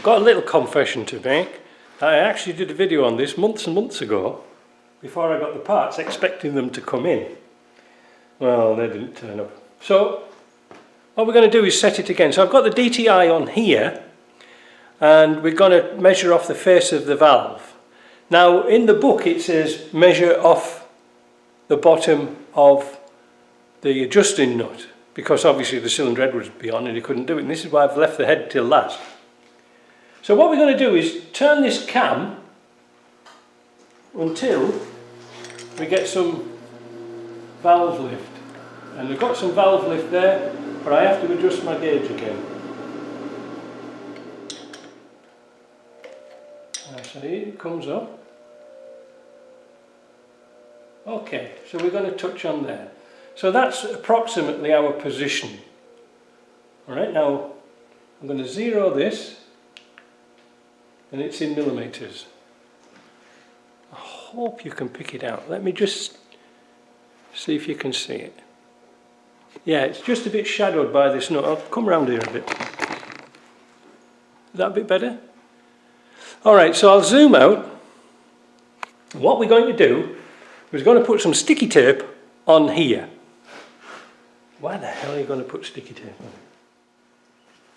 I've got a little confession to make. I actually did a video on this months and months ago, before I got the parts, expecting them to come in. Well, they didn't turn up. So what we're going to do is set it again. So I've got the DTI on here, and we're going to measure off the face of the valve. Now in the book it says measure off the bottom of the adjusting nut, because obviously the cylinder head would be on and you couldn't do it, and this is why I've left the head till last. So what we're going to do is turn this cam until we get some valve lift. And we've got some valve lift there, but I have to adjust my gauge again. So here it comes up. Okay, so we're going to touch on there. So that's approximately our position. Alright, now I'm going to zero this, and it's in millimeters. I hope you can pick it out. Let me just see if you can see it. Yeah, it's just a bit shadowed by this nut. I'll come around here a bit. Is that a bit better? Alright, so I'll zoom out. What we're going to do is going to put some sticky tape on here. Why the hell are you going to put sticky tape on?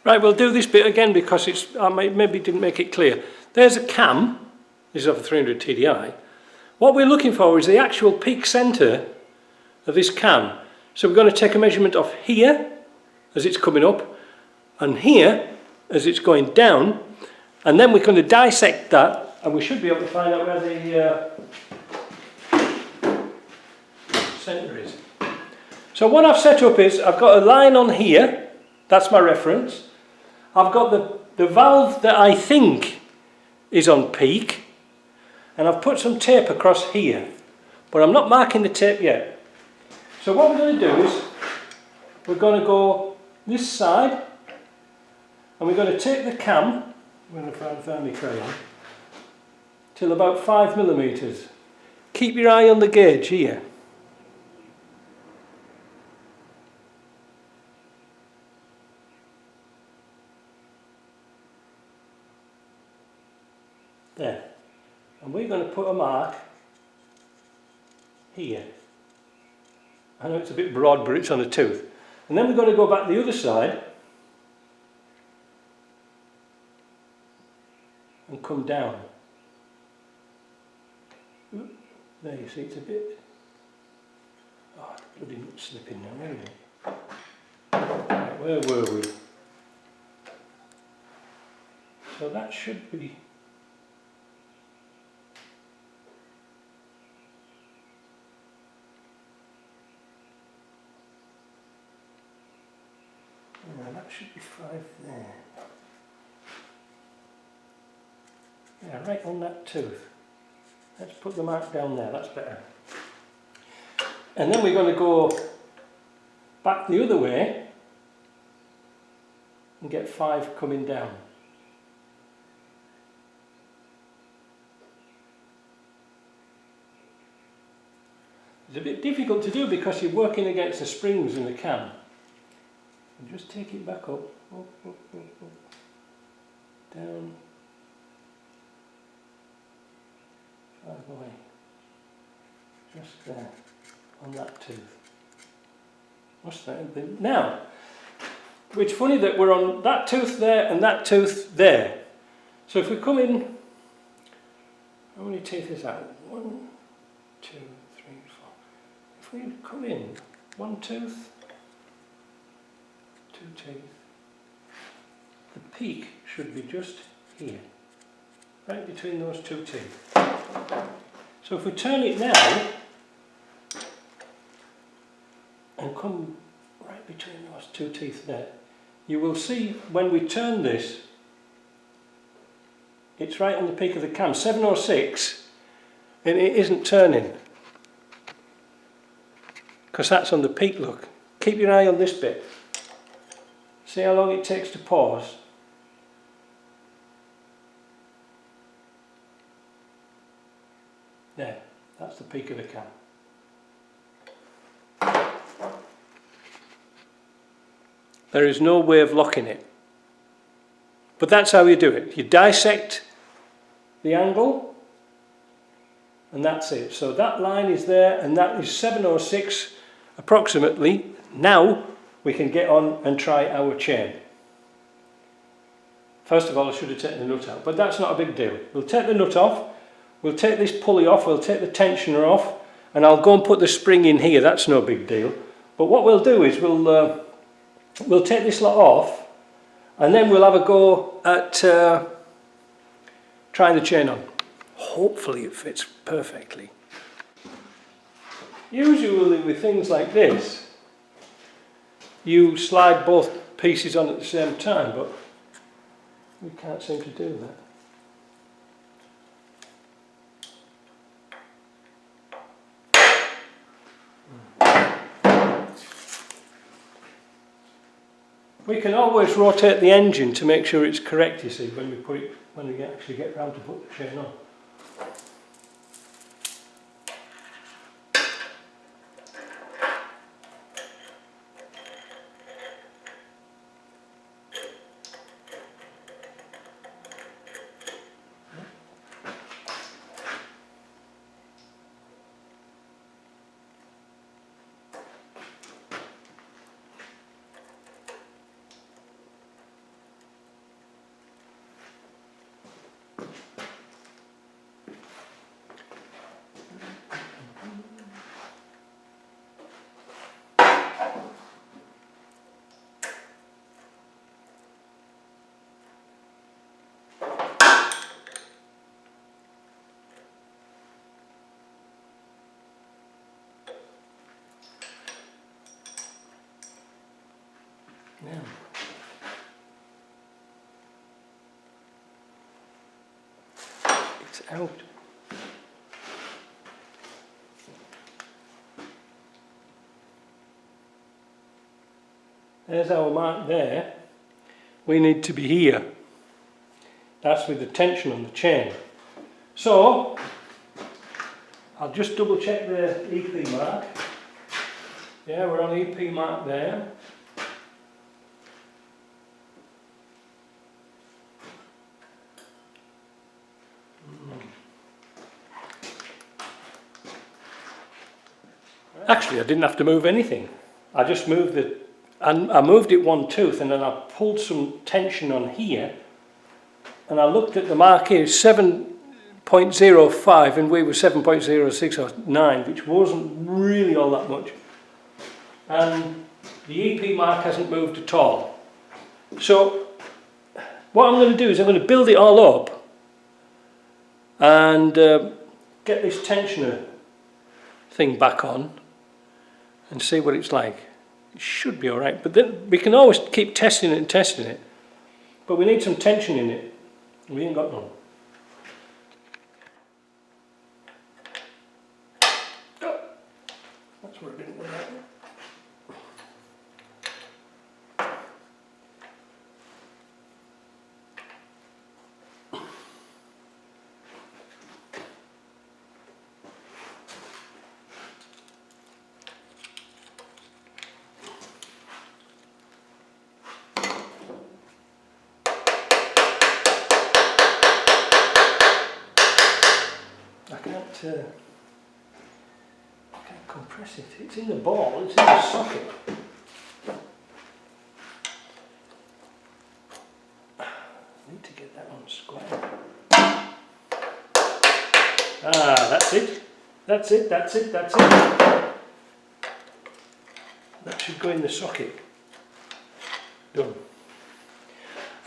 Right, we'll do this bit again because I maybe didn't make it clear. There's a cam. This is of a 300 TDI. What we're looking for is the actual peak centre of this cam. So we're going to take a measurement off here as it's coming up, and here as it's going down, and then we're going to dissect that, and we should be able to find out where the centre is. So what I've set up is I've got a line on here, that's my reference. I've got the valve that I think is on peak, and I've put some tape across here, but I'm not marking the tape yet. So what we're going to do is we're going to go this side, and we're going to take the cam, I'm going to find my crayon, till about 5 millimeters. Keep your eye on the gauge here. There. And we're going to put a mark here. I know it's a bit broad, but it's on a tooth. And then we're going to go back the other side and come down. There, you see, it's a bit... Oh, the bloody nut's slipping now, isn't it? Right, where were we? So that should be... Yeah, that should be 5 there. Yeah, right on that tooth. Let's put the mark down there, that's better. And then we're going to go back the other way and get 5 coming down. It's a bit difficult to do because you're working against the springs in the cam. And just take it back up, down, 5 away, just there, on that tooth. What's that? Now, it's funny that we're on that tooth there and that tooth there. So if we come in, how many teeth is that? 1, 2, 3, 4. If we come in, 1 tooth, 2 teeth. The peak should be just here, right between those 2 teeth. So if we turn it now and come right between those 2 teeth there, you will see when we turn this, it's right on the peak of the cam, 706, and it isn't turning because that's on the peak. Look, keep your eye on this bit. See how long it takes to pause. There, that's the peak of the cam. There is no way of locking it. But that's how you do it. You dissect the angle, and that's it. So that line is there, and that is 706 approximately. Now we can get on and try our chain. First of all, I should have taken the nut out, but that's not a big deal. We'll take the nut off, we'll take this pulley off, we'll take the tensioner off, and I'll go and put the spring in here. That's no big deal. But what we'll do is we'll take this lot off, and then we'll have a go at trying the chain on. Hopefully it fits perfectly. Usually with things like this, you slide both pieces on at the same time, but we can't seem to do that. We can always rotate the engine to make sure it's correct, you see, when we actually get round to put the chain on. Now, it's out. There's our mark there. We need to be here. That's with the tension on the chain. So, I'll just double check the EP mark. Yeah, we're on EP mark there. Actually, I didn't have to move anything. I just moved I moved it one tooth, and then I pulled some tension on here, and I looked at the mark here, 7.05, and we were 7.06 or 9, which wasn't really all that much. And the EP mark hasn't moved at all. So what I'm going to do is I'm going to build it all up and get this tensioner thing back on and see what it's like. It should be alright, but then we can always keep testing it and testing it. But we need some tension in it. We ain't got none. Oh, that's where I didn't want that. I can't compress it. It's in the ball, it's in the socket. I need to get that on square. Ah, that's it. That's it, that's it, that's it. That should go in the socket. Done.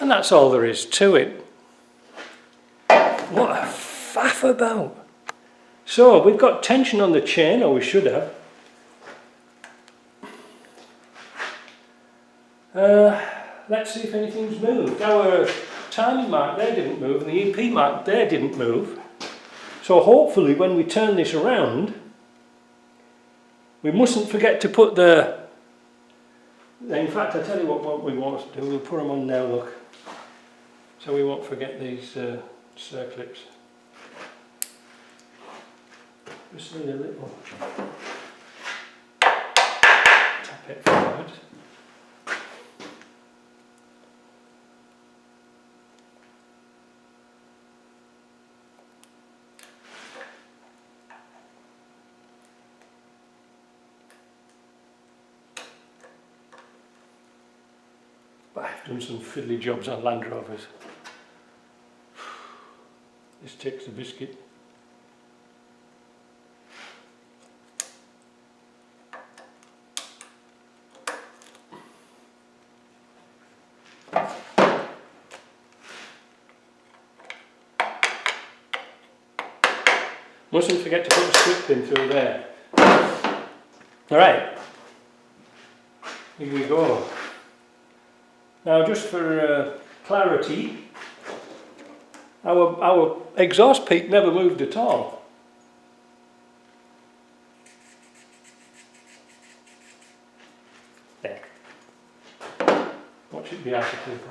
And that's all there is to it. What a faff about. So we've got tension on the chain, or we should have. Let's see if anything's moved. Our timing mark there didn't move, and the EP mark there didn't move. So hopefully when we turn this around, we mustn't forget to put the... In fact, I'll tell you what we want to do. We'll put them on now, look. So we won't forget these circlips. Just need a little tap it forward. done some fiddly jobs on Land Rovers. This takes a biscuit. Mustn't forget to put a split pin through there. Alright, here we go. Now just for clarity, our exhaust pipe never moved at all. There. Watch it be articulated.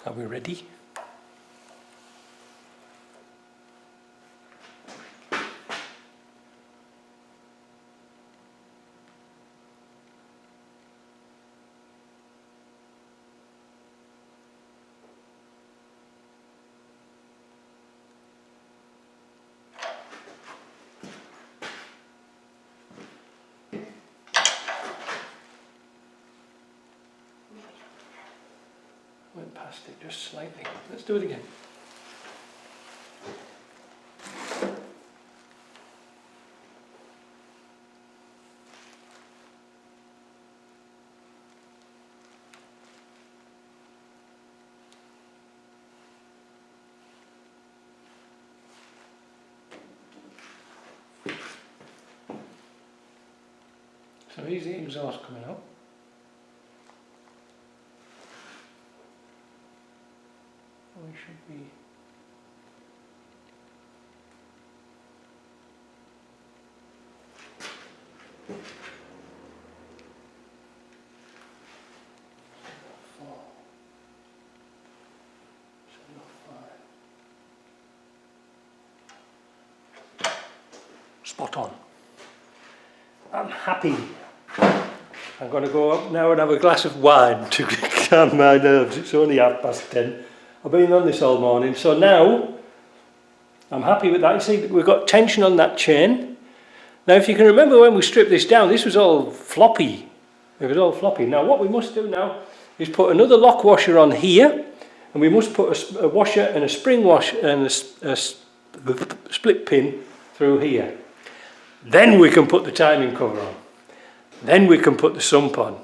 Are we ready? Went past it just slightly. Let's do it again. So here's the exhaust coming out. We should be spot on. I'm happy. I'm going to go up now and have a glass of wine to calm my nerves. It's only 10:30. I've been on this all morning, so now I'm happy with that. You see, we've got tension on that chain. Now, if you can remember when we stripped this down, this was all floppy. It was all floppy. Now, what we must do now is put another lock washer on here, and we must put a washer and a spring washer and a split pin through here. Then we can put the timing cover on. Then we can put the sump on.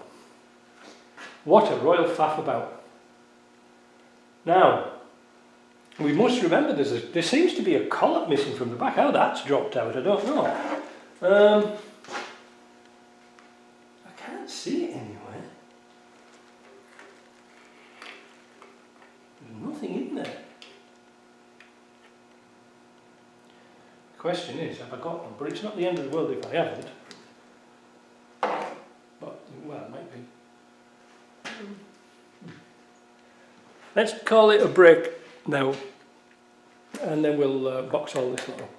What a royal faff about. Now, we must remember there seems to be a collet missing from the back. How that's dropped out, I don't know. I can't see it anywhere. There's nothing in there. The question is, have I got one? But it's not the end of the world if I haven't. But, well, it might be. Let's call it a break now, and then we'll box all this out.